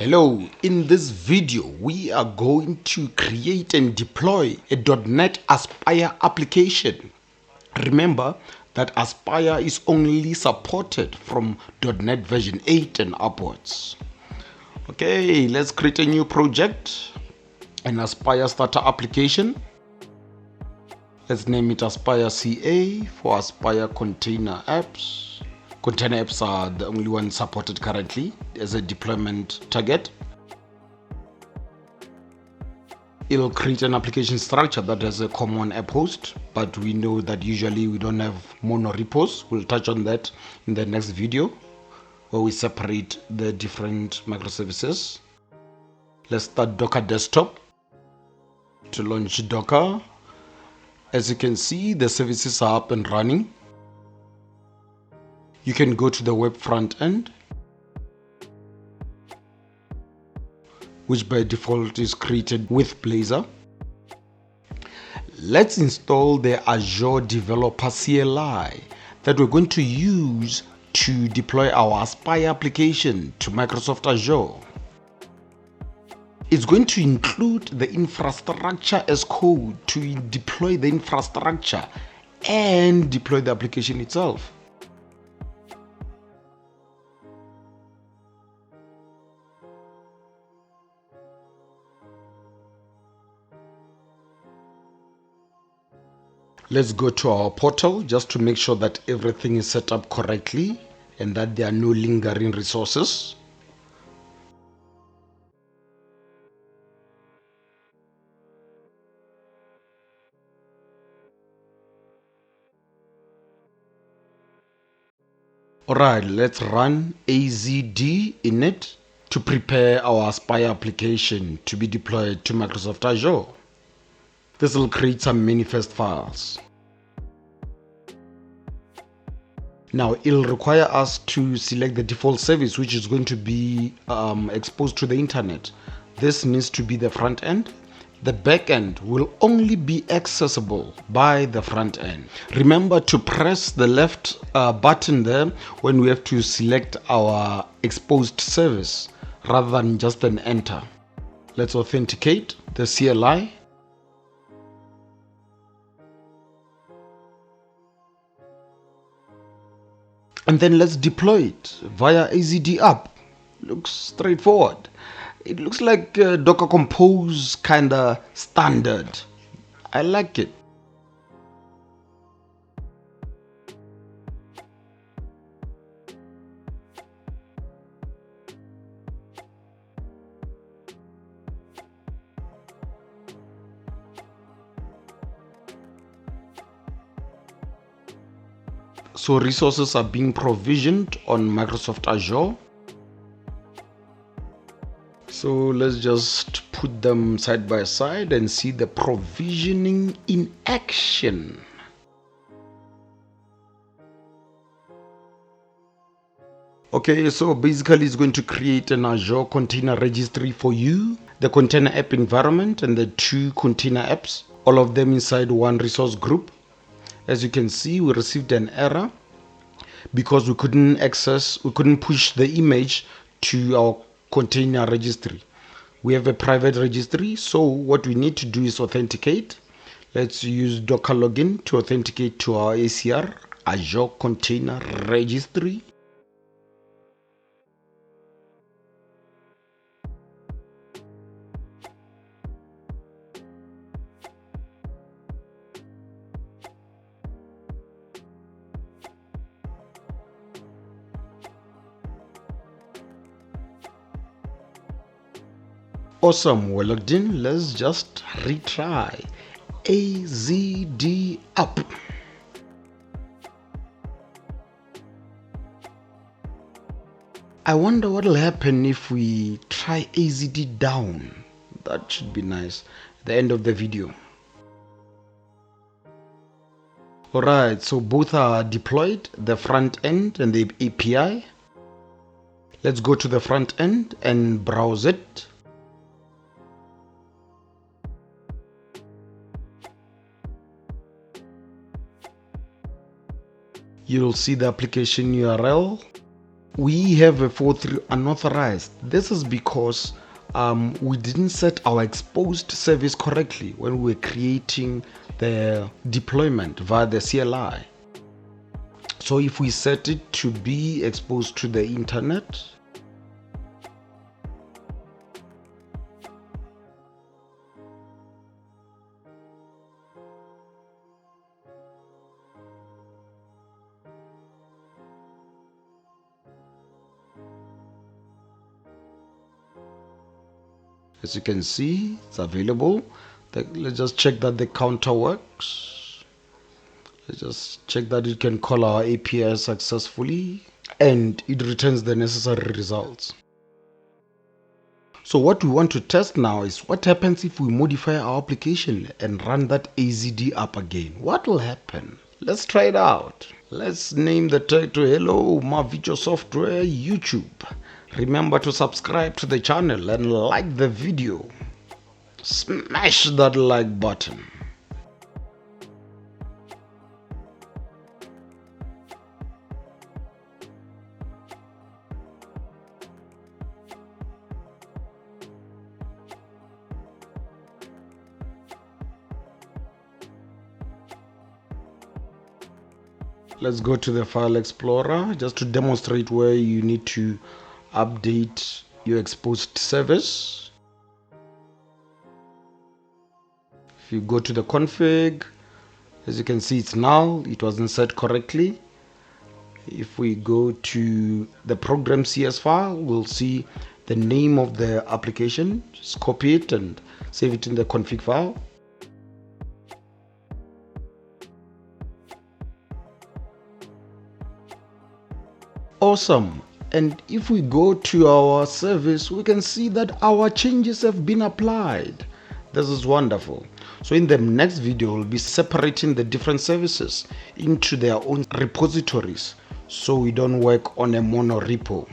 Hello, in this video we are going to create and deploy a .NET Aspire application. Remember that Aspire is only supported from .NET version 8 and upwards. Okay, let's create a new project, an Aspire starter application. Let's name it Aspire CA for Aspire Container Apps. Container apps are the only ones supported currently as a deployment target. It'll create an application structure that has a common app host, but we know that usually we don't have mono repos. We'll touch on that in the next video where we separate the different microservices. Let's start Docker desktop. To launch Docker, as you can see, the services are up and running. You can go to the web front end, which by default is created with Blazor. Let's install the Azure Developer CLI that we're going to use to deploy our Aspire application to Microsoft Azure. It's going to include the infrastructure as code to deploy the infrastructure and deploy the application itself. Let's go to our portal just to make sure that everything is set up correctly and that there are no lingering resources. Alright, let's run AZD init to prepare our Aspire application to be deployed to Microsoft Azure. This will create some manifest files. Now it'll require us to select the default service which is going to be exposed to the internet. This needs to be the front end. The back end will only be accessible by the front end. Remember to press the left button there when we have to select our exposed service rather than just an enter. Let's authenticate the CLI. And then let's deploy it via AZD app. Looks straightforward. It looks like Docker Compose kinda standard. I like it. So resources are being provisioned on Microsoft Azure. So let's just put them side by side and see the provisioning in action. Okay, so basically it's going to create an Azure container registry for you, the container app environment and the two container apps, all of them inside one resource group. As you can see, we received an error because we couldn't push the image to our container registry. We have a private registry, so what we need to do is authenticate. Let's use Docker login to authenticate to our ACR, Azure Container Registry. Awesome, we're logged in. Let's just retry AZD up. I wonder what will happen if we try AZD down. That should be nice at the end of the video. Alright, so both are deployed, the front end and the API. Let's go to the front end and browse it. You'll see the application URL we have a 4.3 unauthorized. This is because we didn't set our exposed service correctly when we were creating the deployment via the CLI. So if we set it to be exposed to the internet, as you can see, it's available. Let's just check that the counter works. Let's just check that it can call our API successfully and it returns the necessary results. So what we want to test now is what happens if we modify our application and run that AZD app again. What will happen? Let's try it out. Let's name the title Hello Mavicho Software YouTube. Remember to subscribe to the channel and like the video. Smash that like button. Let's go to the File Explorer just to demonstrate where you need to update your exposed service. If you go to the config, as you can see, it's null. It wasn't set correctly. If we go to the program CS file, we'll see the name of the application. Just copy it and save it in the config file. Awesome. And if we go to our service, we can see that our changes have been applied. This is wonderful. So in the next video, we'll be separating the different services into their own repositories so we don't work on a mono repo.